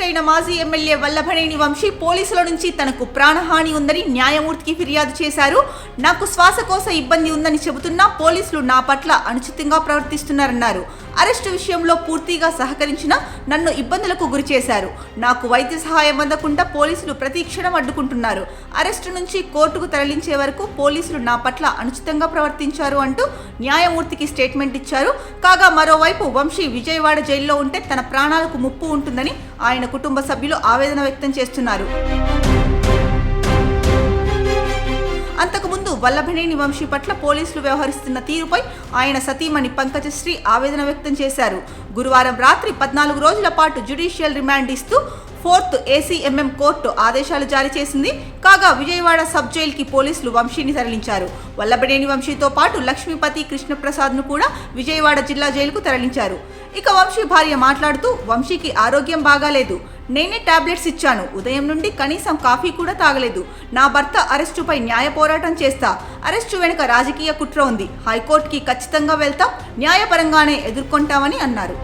Arrest అయిన మాజీ MLA Vallabhaneni Vamsi పోలీసుల నుంచి తనకు ప్రాణహాని ఉందని న్యాయమూర్తికి ఫిర్యాదు చేశారు. నాకు శ్వాసకోశ ఇబ్బంది ఉందని చెబుతున్నా పోలీసులు నా పట్ల అనుచితంగా ప్రవర్తిస్తున్నారన్నారు. అరెస్టు విషయంలో పూర్తిగా సహకరించినా నన్ను ఇబ్బందులకు గురి చేశారు. నాకు వైద్య సహాయం అందకుండా పోలీసులు ప్రతి క్షణం అడ్డుకుంటున్నారు. అరెస్టు నుంచి కోర్టుకు తరలించే వరకు పోలీసులు నా పట్ల అనుచితంగా ప్రవర్తించారు అంటూ న్యాయమూర్తికి స్టేట్మెంట్ ఇచ్చారు. కాగా మరోవైపు వంశీ విజయవాడ జైల్లో ఉంటే తన ప్రాణాలకు ముప్పు ఉంటుందని ఆయన కుటుంబ సభ్యులు ఆవేదన వ్యక్తం చేస్తున్నారు. అంతకుముందు వల్లభనేని వంశీ పట్ల పోలీసులు వ్యవహరిస్తున్న తీరుపై ఆయన సతీమణి పంకజశ్రీ ఆవేదన వ్యక్తం చేశారు. గురువారం రాత్రి 14 రోజుల పాటు జ్యుడిషియల్ రిమాండ్ ఇస్తూ 4th ACMM కోర్టు ఆదేశాలు జారీ చేసింది. కాగా విజయవాడ సబ్ జైలుకి పోలీసులు వంశీని తరలించారు. వల్లభనేని వంశీతో పాటు లక్ష్మీపతి కృష్ణప్రసాద్ను కూడా విజయవాడ జిల్లా జైలుకు తరలించారు. ఇక వంశీ భార్య మాట్లాడుతూ, వంశీకి ఆరోగ్యం బాగాలేదు, నేనే టాబ్లెట్స్ ఇచ్చాను, ఉదయం నుండి కనీసం కాఫీ కూడా తాగలేదు. నా భర్త అరెస్టుపై న్యాయ పోరాటం చేస్తా, అరెస్టు వెనుక రాజకీయ కుట్ర ఉంది, హైకోర్టుకి ఖచ్చితంగా వెళ్తాం, న్యాయపరంగానే ఎదుర్కొంటామని అన్నారు.